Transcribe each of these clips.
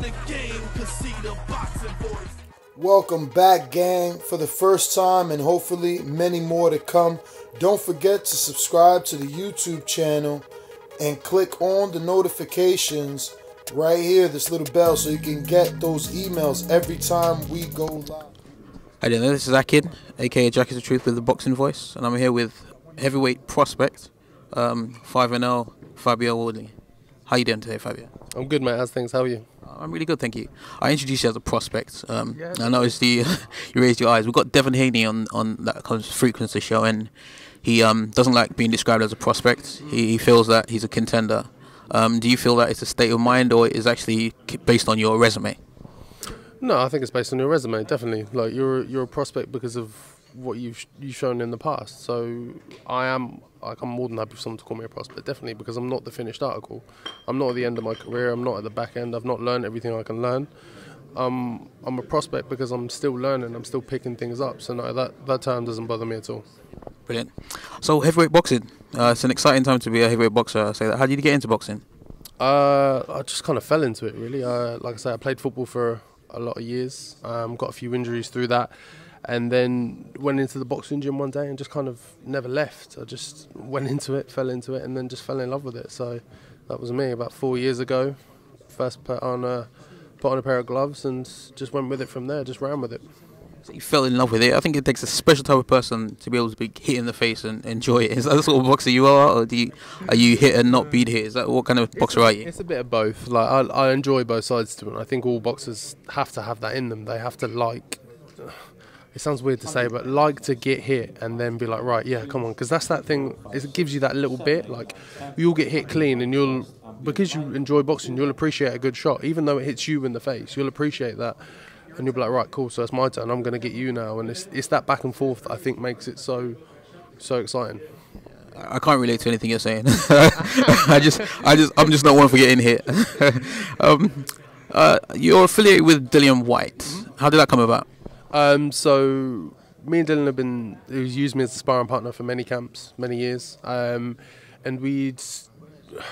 the game, cause see the boxing voice. Welcome back, gang, for the first time and hopefully many more to come. Don't forget to subscribe to the YouTube channel and click on the notifications right here, this little bell, so you can get those emails every time we go live. Hi there, this is Akin, aka Jack is the Truth with the Boxing Voice, and I'm here with heavyweight prospect, 5-0 Fabio Wardley. How you doing today, Fabio? I'm good, mate. How's things? How are you? I'm really good, thank you. I introduced you as a prospect. I noticed you raised your eyes. We've got Devon Haney on that comes frequency show, and he doesn't like being described as a prospect. He feels that he's a contender. Do you feel that it's a state of mind, or is actually based on your resume? No, I think it's based on your resume, definitely. Like you're a prospect because of what you've shown in the past. So I'm more than happy for someone to call me a prospect, definitely, because I'm not the finished article. I'm not at the end of my career. I'm not at the back end. I've not learned everything I can learn. I'm a prospect because I'm still learning. I'm still picking things up. So no, that term doesn't bother me at all. Brilliant. So heavyweight boxing, it's an exciting time to be a heavyweight boxer. I say that. How did you get into boxing? I just kind of fell into it, really. Like I said, I played football for a lot of years. Got a few injuries through that, and then went into the boxing gym one day and just kind of never left. I just went into it, fell into it, and then just fell in love with it. So that was me about 4 years ago. First put on a pair of gloves and just went with it from there. Just ran with it. So you fell in love with it. I think it takes a special type of person to be able to be hit in the face and enjoy it. Is that the sort of boxer you are, or are you hit and not beat hit? Is that what kind of boxer are you? It's a bit of both. Like I enjoy both sides to it. I think all boxers have to have that in them. They have to like. It sounds weird to say, but like to get hit and then be like, right, yeah, come on, because that's that thing. It gives you that little bit. Like you'll get hit clean, and because you enjoy boxing, you'll appreciate a good shot, even though it hits you in the face. You'll appreciate that. And you'll be like, right, cool, so it's my turn, I'm going to get you now. And it's that back and forth that I think makes it so exciting. I can't relate to anything you're saying. I'm just not one for getting hit. You're affiliated with Dillian Whyte. How did that come about? So me and Dylan he's used me as a sparring partner for many camps, many years. And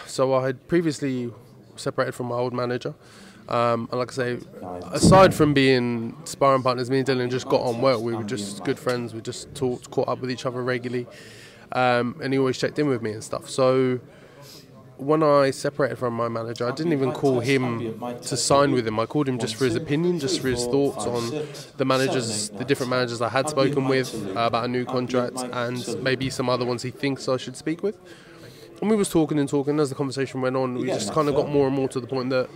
so I had previously separated from my old manager. And like I say, aside from being sparring partners, me and Dylan just got on well. We were just good friends. We just caught up with each other regularly. And he always checked in with me and stuff. So when I separated from my manager, I didn't even call him to sign with him. I called him just for his opinion, just for his thoughts on the different managers I had spoken with about a new contract, and maybe some other ones he thinks I should speak with. And we was talking and talking. As the conversation went on, we just kind of got more and more to the point that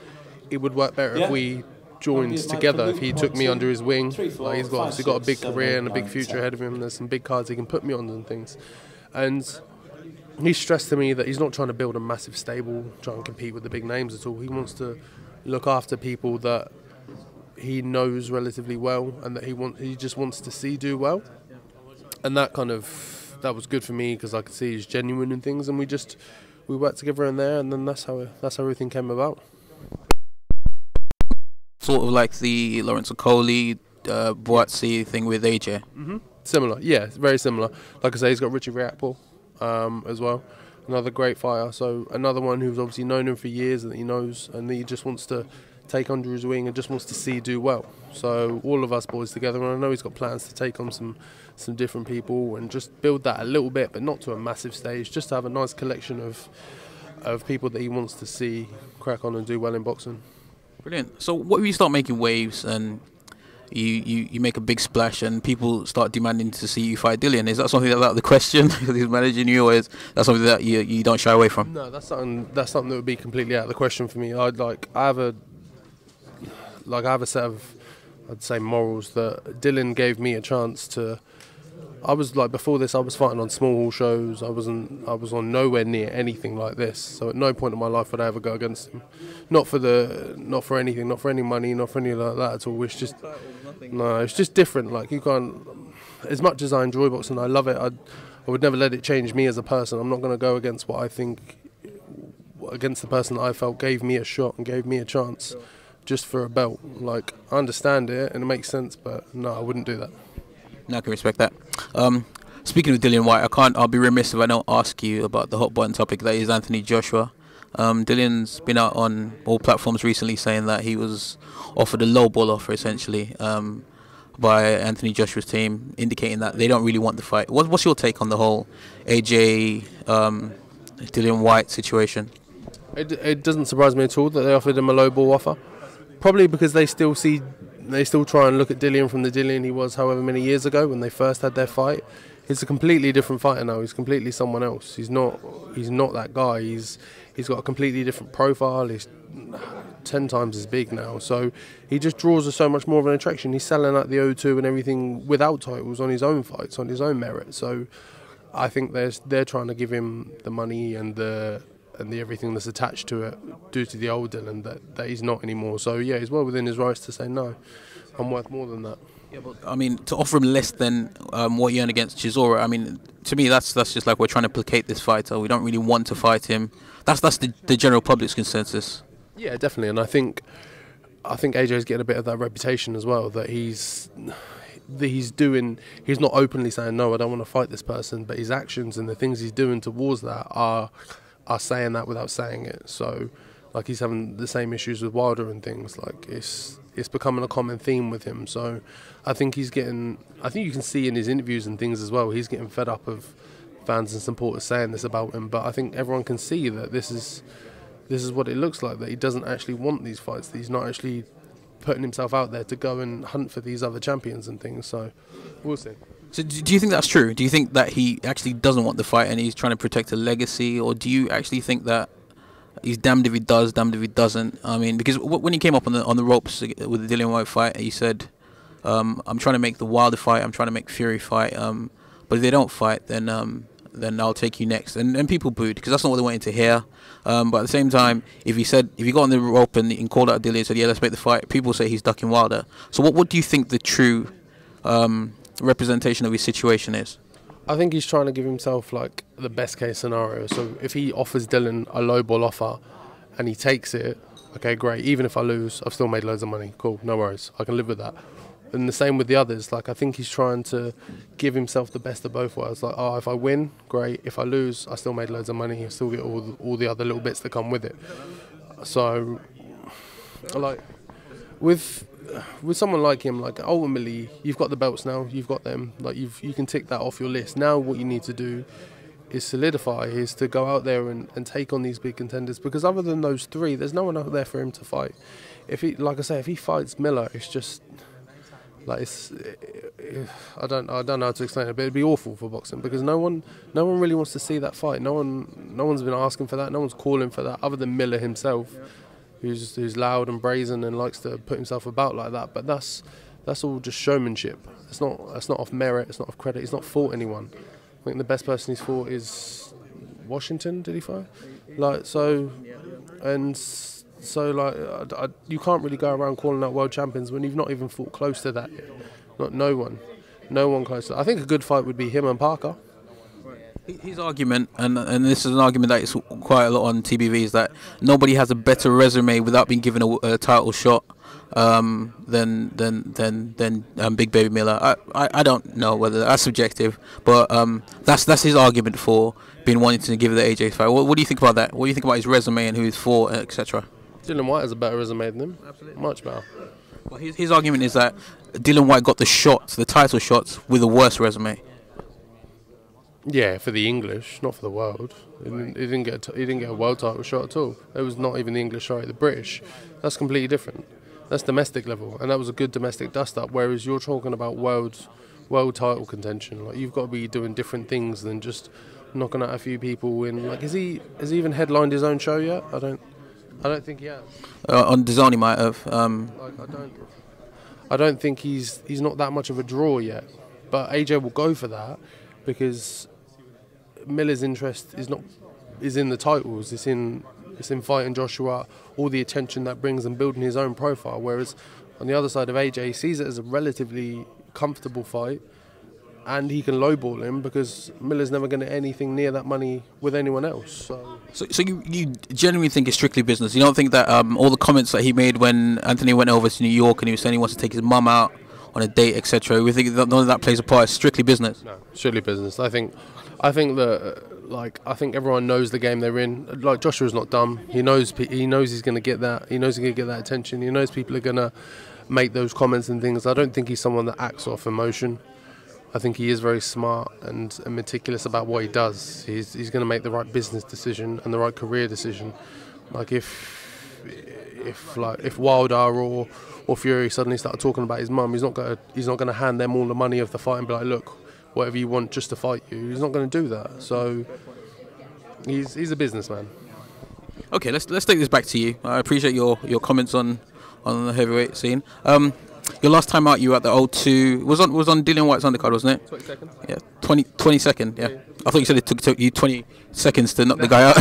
it would work better if we joined together, if he took me under his wing. Like, he's obviously got a big career and a big future ahead of him. There's some big cards he can put me on and things. And he stressed to me that he's not trying to build a massive stable, try and compete with the big names at all. He wants to look after people that he knows relatively well and that he just wants to see do well. And that was good for me because I could see he's genuine in things, and we worked together in there, and then that's how everything came about. Sort of like the Lawrence Okoli, Boatsi thing with AJ. Mm-hmm. Similar, yeah, very similar. Like I say, he's got Richie Riakpo as well, another great fighter. So another one who's obviously known him for years and that he knows, and that he just wants to take under his wing and just wants to see do well. So all of us boys together, and I know he's got plans to take on some different people and just build that a little bit, but not to a massive stage. Just to have a nice collection of people that he wants to see crack on and do well in boxing. Brilliant. So what if you start making waves and you make a big splash and people start demanding to see you fight Dillian? Is that something that's out of the question because he's managing you, or is that something that you don't shy away from? No, that's something that would be completely out of the question for me. I have a set of, I'd say, morals that Dillian gave me a chance to. I was like, before this, I was fighting on small hall shows. I was on nowhere near anything like this. So at no point in my life would I ever go against him. Not for anything, not for any money, not for any like that at all. It's just different. Like, you can't. As much as I enjoy boxing, I love it. I would never let it change me as a person. I'm not going to go against what I think, against the person that I felt gave me a shot and gave me a chance, just for a belt. Like, I understand it and it makes sense, but no, I wouldn't do that. No, I can respect that. Speaking of Dillian Whyte, I'll be remiss if I don't ask you about the hot button topic that is Anthony Joshua. Dillian's been out on all platforms recently saying that he was offered a low ball offer essentially by Anthony Joshua's team, indicating that they don't really want the fight. What's your take on the whole AJ Dillian Whyte situation? It doesn't surprise me at all that they offered him a low ball offer. Probably because they still try and look at Dillian from the Dillian he was however many years ago when they first had their fight. He's a completely different fighter now. He's completely someone else. He's not that guy. He's got a completely different profile. He's 10 times as big now. So he just draws so much more of an attraction. He's selling out the O2 and everything without titles on his own fights, on his own merit. So I think they're trying to give him the money and the everything that's attached to it due to the old Dillian that he's not anymore. So yeah, he's well within his rights to say no. I'm worth more than that. Yeah, but I mean, to offer him less than what he earned against Chisora, I mean, to me that's just like we're trying to placate this fighter. We don't really want to fight him. That's the general public's consensus. Yeah, definitely, and I think AJ's getting a bit of that reputation as well, that he's not openly saying no, I don't want to fight this person, but his actions and the things he's doing towards that are saying that without saying it. So like he's having the same issues with Wilder and things, like it's becoming a common theme with him. So I think you can see in his interviews and things as well, he's getting fed up of fans and supporters saying this about him. But I think everyone can see that this is what it looks like, that he doesn't actually want these fights, that he's not actually putting himself out there to go and hunt for these other champions and things. So we'll see. So do you think that's true? Do you think that he actually doesn't want the fight and he's trying to protect a legacy, or do you actually think that he's damned if he does, damned if he doesn't? I mean, because when he came up on the ropes with the Dillian Whyte fight, he said, "I'm trying to make the Wilder fight. I'm trying to make Fury fight. But if they don't fight, then I'll take you next." And people booed because that's not what they wanted to hear. But at the same time, if he got on the rope and called out Dillian and said, "Yeah, let's make the fight," people say he's ducking Wilder. So what do you think the true representation of his situation is? I think he's trying to give himself like the best case scenario. So if he offers Dillian a low ball offer and he takes it, okay, great. Even if I lose, I've still made loads of money. Cool, no worries. I can live with that. And the same with the others. Like I think he's trying to give himself the best of both worlds. Like, oh, if I win, great. If I lose, I still made loads of money. I still get all the other little bits that come with it. So, like, with someone like him, like ultimately, you've got the belts now. You've got them. Like you can tick that off your list. Now, what you need to do is solidify. Is to go out there and take on these big contenders. Because other than those three, there's no one out there for him to fight. If he fights Miller, it's just. Like I don't know how to explain it, but it'd be awful for boxing because no one really wants to see that fight. No one's been asking for that. No one's calling for that, other than Miller himself, who's loud and brazen and likes to put himself about like that. But that's all just showmanship. That's not off merit. It's not off credit. He's not fought anyone. I think the best person he's fought is Washington. Did he fight? Like so, and. So, like, you can't really go around calling out world champions when you've not even fought close to that yet. No one close to that. I think a good fight would be him and Parker. His argument, and this is an argument that is quite a lot on TBV, is that nobody has a better resume without being given a title shot than Big Baby Miller. I don't know whether that's subjective, but that's his argument for being wanting to give the AJ fight. What do you think about that? What do you think about his resume and who he's fought, etc.? Dillian Whyte has a better resume than him. Absolutely. Much better. Well, his argument is that Dillian Whyte got the title shots with a worse resume. Yeah, for the English, not for the world. He didn't get a world title shot at all. It was not even the English, sorry, the British. That's completely different. That's domestic level, and that was a good domestic dust-up, whereas you're talking about world title contention. Like, you've got to be doing different things than just knocking out a few people in. Like, has he even headlined his own show yet? I don't think he has. On DAZN he might have. I don't think he's not that much of a draw yet. But AJ will go for that because Miller's interest is in the titles. It's in fighting Joshua, all the attention that brings and building his own profile. Whereas on the other side of AJ, he sees it as a relatively comfortable fight. And he can lowball him because Miller's never going to get anything near that money with anyone else. So you genuinely think it's strictly business? You don't think that all the comments that he made when Anthony went over to New York and he was saying he wants to take his mum out on a date, etc. We think that none of that plays a part. It's strictly business. No, strictly business. I think that like, I think everyone knows the game they're in. Like, Joshua's not dumb. He knows he's going to get that. He knows he's going to get that attention. He knows people are going to make those comments and things. I don't think he's someone that acts off emotion. I think he is very smart and meticulous about what he does. He's going to make the right business decision and the right career decision. Like, if Wilder or Fury suddenly started talking about his mum, he's not going to hand them all the money of the fight and be like, look, whatever you want just to fight you. He's not going to do that. So he's a businessman. Okay, let's take this back to you. I appreciate your comments on the heavyweight scene. Your last time out, you were at the O2. Was on Dillian Whyte's undercard, wasn't it? 20 seconds. Yeah, 20 second. Yeah. I thought you said it took you 20 seconds to knock the guy out.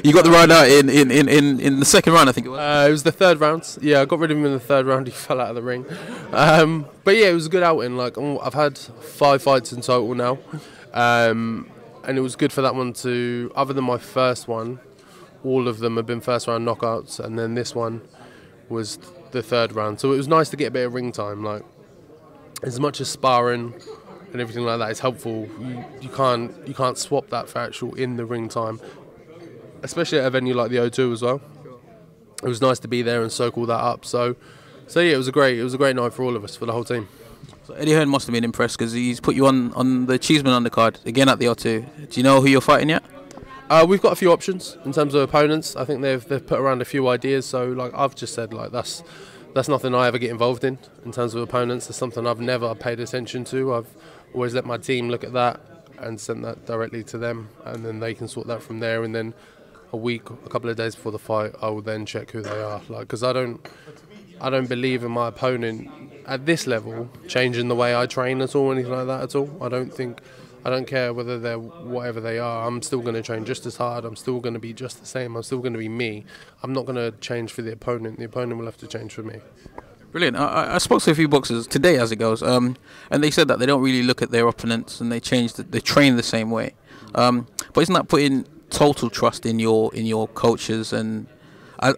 You got the round out in the second round, I think it was. It was the third round. Yeah, I got rid of him in the third round. He fell out of the ring. But yeah, it was a good outing. Like, I've had 5 fights in total now, and it was good for that one to. Other than my first one, all of them have been first round knockouts, and then this one was the third round. So it was nice to get a bit of ring time. Like, as much as sparring and everything like that is helpful, you can't swap that for actual in the ring time, especially at a venue like the O2 as well. It was nice to be there and soak all that up. So yeah, it was a great night for all of us, for the whole team. So Eddie Hearn must have been impressed because he's put you on the Cheeseman undercard again at the O2. Do you know who you're fighting yet? We've got a few options in terms of opponents. I think they've put around a few ideas. So, like, I've just said, like, that's nothing I ever get involved in terms of opponents. It's something I've never paid attention to. I've always let my team look at that and sent that directly to them, and then they can sort that from there. And then a couple of days before the fight, I will then check who they are. Like, because I don't believe in my opponent at this level changing the way I train at all, anything like that at all. I don't care whether they're whatever they are. I'm still going to train just as hard. I'm still going to be just the same. I'm still going to be me. I'm not going to change for the opponent. The opponent will have to change for me. Brilliant. I spoke to a few boxers today as it goes, and they said that they don't really look at their opponents and they train the same way. But isn't that putting total trust in your coaches, and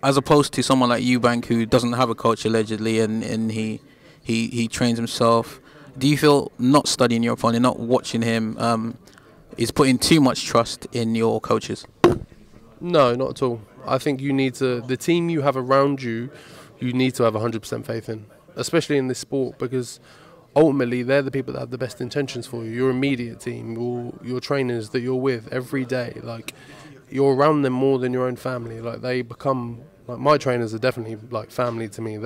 as opposed to someone like Eubank who doesn't have a coach allegedly and he trains himself? Do you feel not studying your opponent, not watching him, is putting too much trust in your coaches? No, not at all. I think the team you have around you, you need to have 100% faith in, especially in this sport, because ultimately they're the people that have the best intentions for you. Your immediate team, your trainers that you're with every day, like, you're around them more than your own family. Like, they become, like, my trainers are definitely like family to me.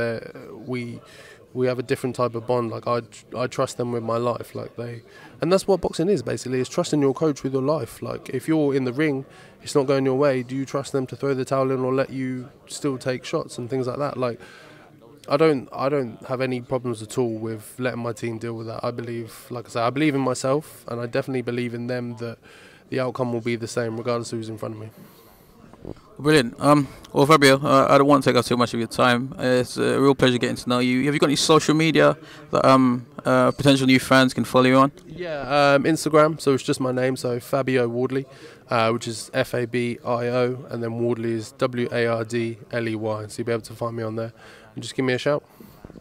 We have a different type of bond. Like, I trust them with my life. Like, and that's what boxing is basically. It's trusting your coach with your life. Like, if you're in the ring, it's not going your way. Do you trust them to throw the towel in or let you still take shots and things like that? Like, I don't have any problems at all with letting my team deal with that. I believe, like I say, I believe in myself, and I definitely believe in them that the outcome will be the same regardless of who's in front of me. Brilliant. Well, Fabio, I don't want to take up too much of your time. It's a real pleasure getting to know you. Have you got any social media that potential new fans can follow you on? Yeah, Instagram. So it's just my name. So Fabio Wardley, which is Fabio, and then Wardley is Wardley. So you'll be able to find me on there and just give me a shout.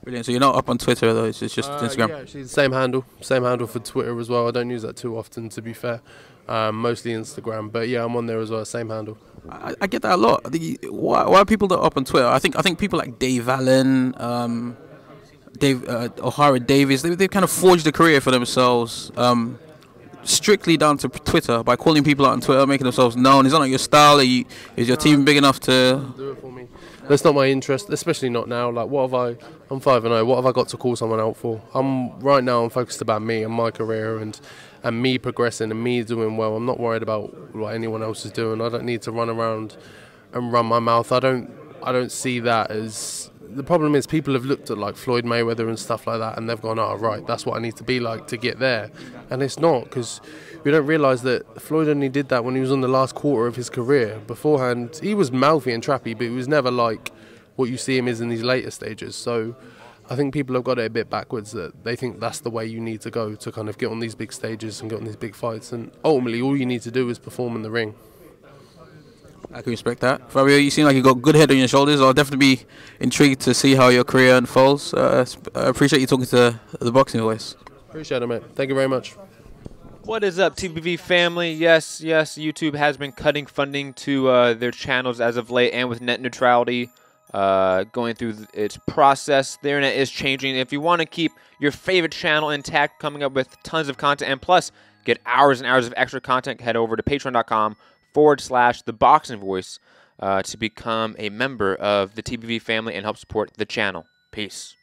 Brilliant. So you're not up on Twitter though? It's just Instagram. Yeah, actually, same handle for Twitter as well. I don't use that too often, to be fair. Mostly Instagram, but yeah, I'm on there as well. Same handle. I get that a lot. Why are people not up on Twitter? I think people like Dave Allen, O'Hara Davis, they've kind of forged a career for themselves strictly down to Twitter by calling people out on Twitter, making themselves known. Is that not your style? Is your team big enough to do it for me? That's not my interest, especially not now. Like, I'm 5-0. What have I got to call someone out for? Right now I'm focused about me and my career and me progressing and me doing well. I'm not worried about what anyone else is doing. I don't need to run around and run my mouth. I don't see that as... The problem is people have looked at like Floyd Mayweather and stuff like that and they've gone, oh right, that's what I need to be like to get there. And it's not, because we don't realise that Floyd only did that when he was on the last quarter of his career. Beforehand, he was mouthy and trappy, but he was never like what you see him is in these later stages. So I think people have got it a bit backwards, that they think that's the way you need to go to kind of get on these big stages and get on these big fights. And ultimately, all you need to do is perform in the ring. I can respect that. Fabio, you seem like you've got a good head on your shoulders. I'll definitely be intrigued to see how your career unfolds. I appreciate you talking to the Boxing Voice. Appreciate it, mate. Thank you very much. What is up, TBV family? Yes, YouTube has been cutting funding to their channels as of late, and with net neutrality going through its process, the internet is changing. If you want to keep your favorite channel intact, coming up with tons of content, and plus get hours and hours of extra content, head over to patreon.com/ThaBoxingVoice to become a member of the TBV family and help support the channel. Peace.